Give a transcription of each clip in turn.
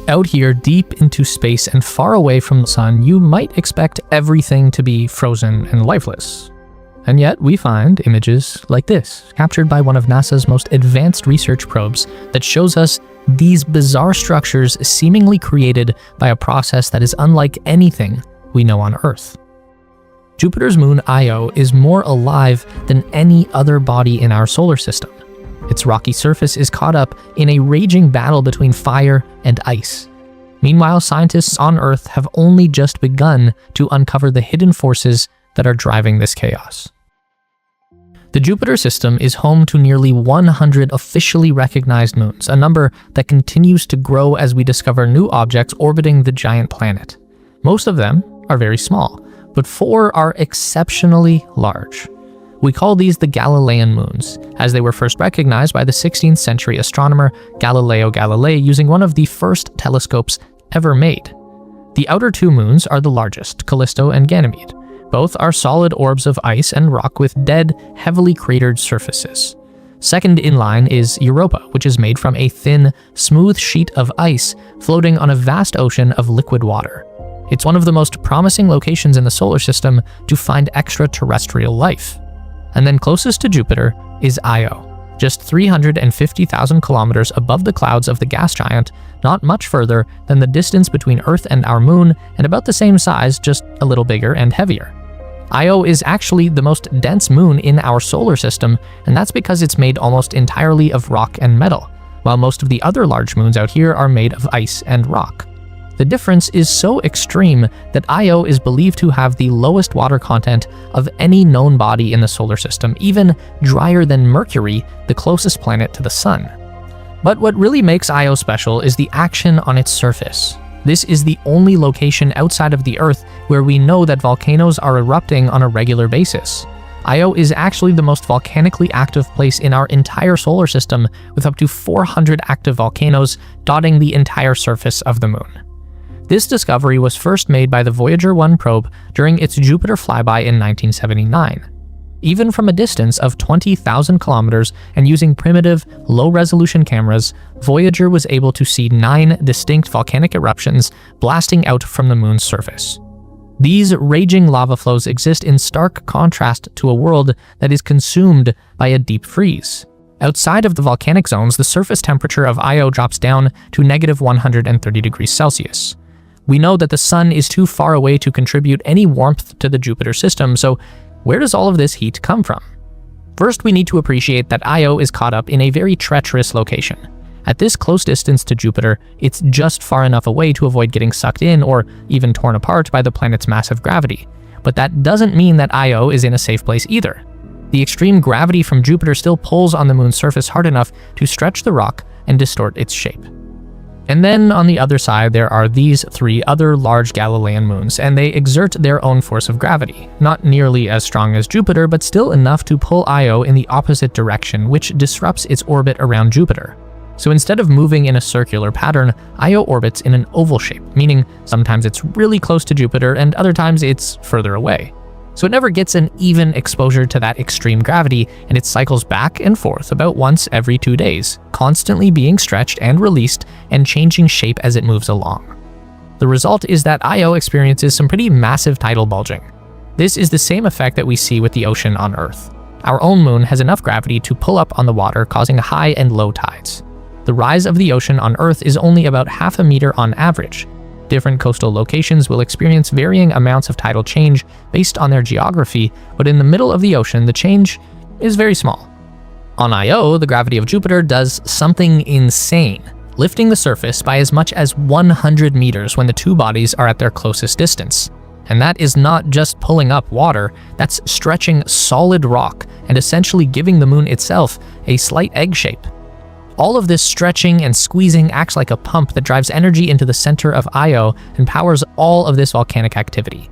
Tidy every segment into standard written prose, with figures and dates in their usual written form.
Out here, deep into space and far away from the sun, you might expect everything to be frozen and lifeless. And yet, we find images like this, captured by one of NASA's most advanced research probes, that shows us these bizarre structures seemingly created by a process that is unlike anything we know on Earth. Jupiter's moon Io is more alive than any other body in our solar system. Its rocky surface is caught up in a raging battle between fire and ice. Meanwhile, scientists on Earth have only just begun to uncover the hidden forces that are driving this chaos. The Jupiter system is home to nearly 100 officially recognized moons, a number that continues to grow as we discover new objects orbiting the giant planet. Most of them are very small, but 4 are exceptionally large. We call these the Galilean moons, as they were first recognized by the 16th century astronomer Galileo Galilei using one of the first telescopes ever made. The outer 2 moons are the largest, Callisto and Ganymede. Both are solid orbs of ice and rock with dead, heavily cratered surfaces. Second in line is Europa, which is made from a thin, smooth sheet of ice floating on a vast ocean of liquid water. It's one of the most promising locations in the solar system to find extraterrestrial life. And then closest to Jupiter is Io, just 350,000 kilometers above the clouds of the gas giant, not much further than the distance between Earth and our moon, and about the same size, just a little bigger and heavier. Io is actually the most dense moon in our solar system, and that's because it's made almost entirely of rock and metal, while most of the other large moons out here are made of ice and rock. The difference is so extreme that Io is believed to have the lowest water content of any known body in the solar system, even drier than Mercury, the closest planet to the Sun. But what really makes Io special is the action on its surface. This is the only location outside of the Earth where we know that volcanoes are erupting on a regular basis. Io is actually the most volcanically active place in our entire solar system, with up to 400 active volcanoes dotting the entire surface of the moon. This discovery was first made by the Voyager 1 probe during its Jupiter flyby in 1979. Even from a distance of 20,000 kilometers and using primitive, low-resolution cameras, Voyager was able to see 9 distinct volcanic eruptions blasting out from the moon's surface. These raging lava flows exist in stark contrast to a world that is consumed by a deep freeze. Outside of the volcanic zones, the surface temperature of Io drops down to negative 130 degrees Celsius. We know that the sun is too far away to contribute any warmth to the Jupiter system, so where does all of this heat come from? First, we need to appreciate that Io is caught up in a very treacherous location. At this close distance to Jupiter, it's just far enough away to avoid getting sucked in or even torn apart by the planet's massive gravity. But that doesn't mean that Io is in a safe place either. The extreme gravity from Jupiter still pulls on the moon's surface hard enough to stretch the rock and distort its shape. And then on the other side, there are these 3 other large Galilean moons, and they exert their own force of gravity. Not nearly as strong as Jupiter, but still enough to pull Io in the opposite direction, which disrupts its orbit around Jupiter. So instead of moving in a circular pattern, Io orbits in an oval shape, meaning sometimes it's really close to Jupiter and other times it's further away. So it never gets an even exposure to that extreme gravity, and it cycles back and forth about once every 2 days, constantly being stretched and released and changing shape as it moves along. The result is that Io experiences some pretty massive tidal bulging. This is the same effect that we see with the ocean on Earth. Our own moon has enough gravity to pull up on the water, causing high and low tides. The rise of the ocean on Earth is only about half a meter on average. Different coastal locations will experience varying amounts of tidal change based on their geography, but in the middle of the ocean, the change is very small. On Io, the gravity of Jupiter does something insane, lifting the surface by as much as 100 meters when the 2 bodies are at their closest distance. And that is not just pulling up water, that's stretching solid rock and essentially giving the moon itself a slight egg shape. All of this stretching and squeezing acts like a pump that drives energy into the center of Io and powers all of this volcanic activity.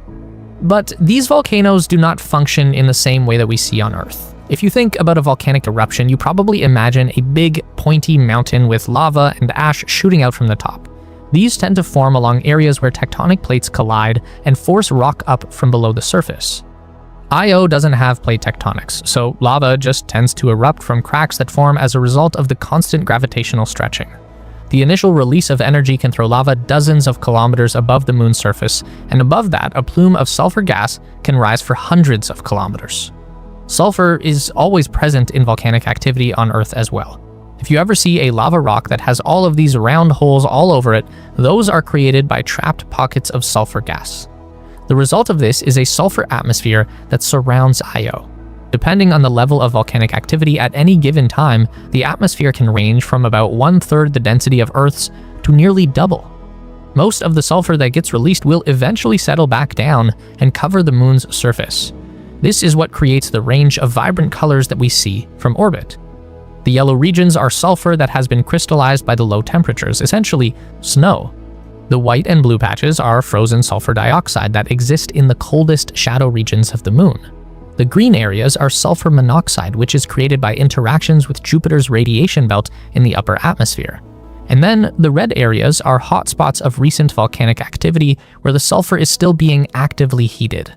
But these volcanoes do not function in the same way that we see on Earth. If you think about a volcanic eruption, you probably imagine a big, pointy mountain with lava and ash shooting out from the top. These tend to form along areas where tectonic plates collide and force rock up from below the surface. Io doesn't have plate tectonics, so lava just tends to erupt from cracks that form as a result of the constant gravitational stretching. The initial release of energy can throw lava dozens of kilometers above the moon's surface, and above that, a plume of sulfur gas can rise for hundreds of kilometers. Sulfur is always present in volcanic activity on Earth as well. If you ever see a lava rock that has all of these round holes all over it, those are created by trapped pockets of sulfur gas. The result of this is a sulfur atmosphere that surrounds Io. Depending on the level of volcanic activity at any given time, the atmosphere can range from about 1/3 the density of Earth's to nearly double. Most of the sulfur that gets released will eventually settle back down and cover the moon's surface. This is what creates the range of vibrant colors that we see from orbit. The yellow regions are sulfur that has been crystallized by the low temperatures, essentially snow. The white and blue patches are frozen sulfur dioxide that exist in the coldest shadow regions of the moon. The green areas are sulfur monoxide, which is created by interactions with Jupiter's radiation belt in the upper atmosphere. And then the red areas are hotspots of recent volcanic activity where the sulfur is still being actively heated.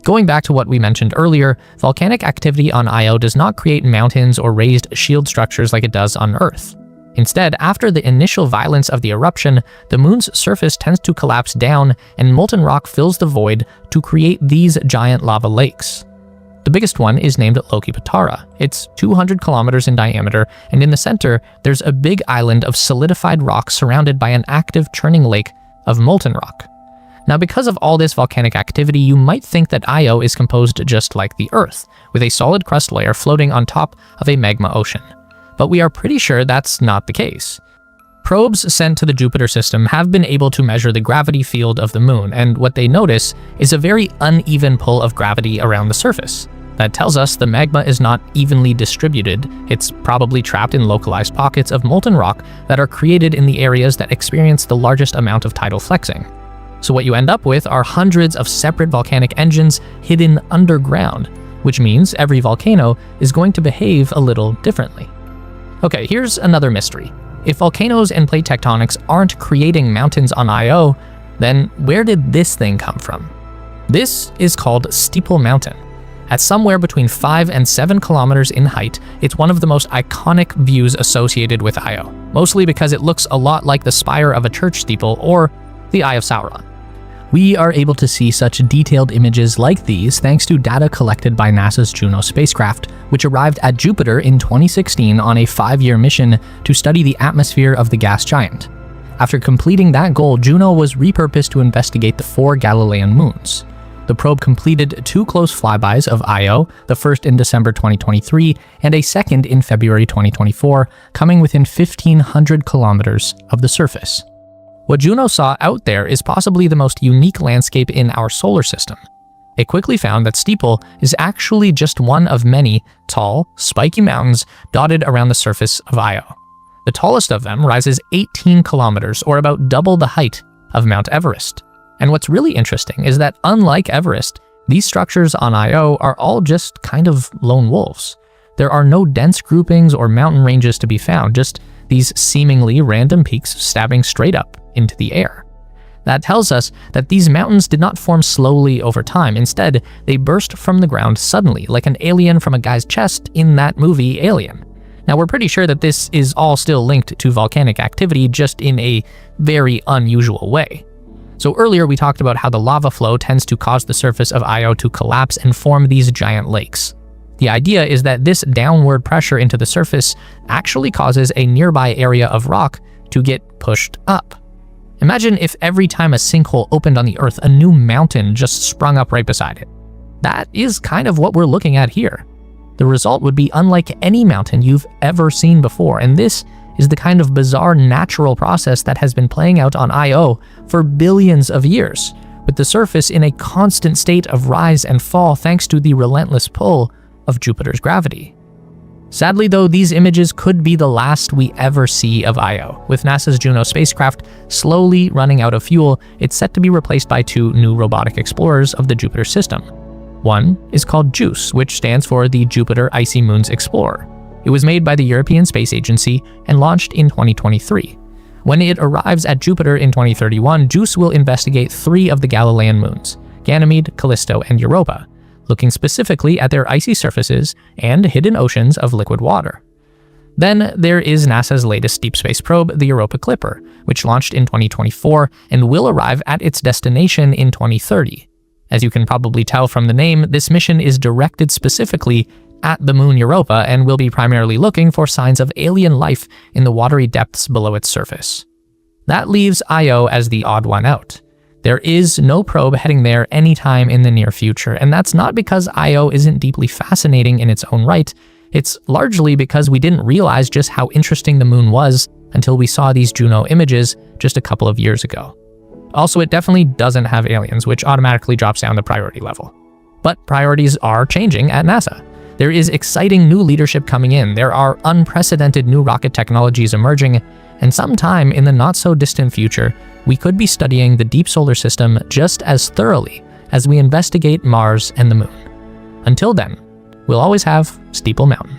Going back to what we mentioned earlier, volcanic activity on Io does not create mountains or raised shield structures like it does on Earth. Instead, after the initial violence of the eruption, the moon's surface tends to collapse down and molten rock fills the void to create these giant lava lakes. The biggest one is named Loki Patara. It's 200 kilometers in diameter, and in the center, there's a big island of solidified rock surrounded by an active churning lake of molten rock. Now, because of all this volcanic activity, you might think that Io is composed just like the Earth, with a solid crust layer floating on top of a magma ocean. But we are pretty sure that's not the case. Probes sent to the Jupiter system have been able to measure the gravity field of the moon, and what they notice is a very uneven pull of gravity around the surface. That tells us the magma is not evenly distributed. It's probably trapped in localized pockets of molten rock that are created in the areas that experience the largest amount of tidal flexing. So what you end up with are hundreds of separate volcanic engines hidden underground, which means every volcano is going to behave a little differently. Okay, here's another mystery. If volcanoes and plate tectonics aren't creating mountains on Io, then where did this thing come from? This is called Steeple Mountain. At somewhere between 5 and 7 kilometers in height, it's one of the most iconic views associated with Io, mostly because it looks a lot like the spire of a church steeple or the Eye of Sauron. We are able to see such detailed images like these thanks to data collected by NASA's Juno spacecraft, which arrived at Jupiter in 2016 on a 5-year mission to study the atmosphere of the gas giant. After completing that goal, Juno was repurposed to investigate the 4 Galilean moons. The probe completed 2 close flybys of Io, the first in December 2023 and a second in February 2024, coming within 1,500 kilometers of the surface. What Juno saw out there is possibly the most unique landscape in our solar system. It quickly found that Steeple is actually just one of many tall, spiky mountains dotted around the surface of Io. The tallest of them rises 18 kilometers, or about double the height of Mount Everest. And what's really interesting is that unlike Everest, these structures on Io are all just kind of lone wolves. There are no dense groupings or mountain ranges to be found, just these seemingly random peaks stabbing straight up into the air. That tells us that these mountains did not form slowly over time. Instead, they burst from the ground suddenly, like an alien from a guy's chest in that movie Alien. Now, we're pretty sure that this is all still linked to volcanic activity, just in a very unusual way. So earlier we talked about how the lava flow tends to cause the surface of Io to collapse and form these giant lakes. The idea is that this downward pressure into the surface actually causes a nearby area of rock to get pushed up. Imagine if every time a sinkhole opened on the Earth, a new mountain just sprung up right beside it. That is kind of what we're looking at here. The result would be unlike any mountain you've ever seen before, and this is the kind of bizarre natural process that has been playing out on Io for billions of years, with the surface in a constant state of rise and fall thanks to the relentless pull of Jupiter's gravity. Sadly though, these images could be the last we ever see of Io. With NASA's Juno spacecraft slowly running out of fuel, it's set to be replaced by 2 new robotic explorers of the Jupiter system. One is called JUICE, which stands for the Jupiter Icy Moons Explorer. It was made by the European Space Agency and launched in 2023. When it arrives at Jupiter in 2031, JUICE will investigate 3 of the Galilean moons, Ganymede, Callisto, and Europa, looking specifically at their icy surfaces and hidden oceans of liquid water. Then there is NASA's latest deep space probe, the Europa Clipper, which launched in 2024 and will arrive at its destination in 2030. As you can probably tell from the name, this mission is directed specifically at the moon Europa and will be primarily looking for signs of alien life in the watery depths below its surface. That leaves Io as the odd one out. There is no probe heading there anytime in the near future, and that's not because Io isn't deeply fascinating in its own right. It's largely because we didn't realize just how interesting the moon was until we saw these Juno images just a couple of years ago. Also, it definitely doesn't have aliens, which automatically drops down the priority level. But priorities are changing at NASA. There is exciting new leadership coming in, there are unprecedented new rocket technologies emerging, and sometime in the not-so-distant future, we could be studying the deep solar system just as thoroughly as we investigate Mars and the moon. Until then, we'll always have Steeple Mountain.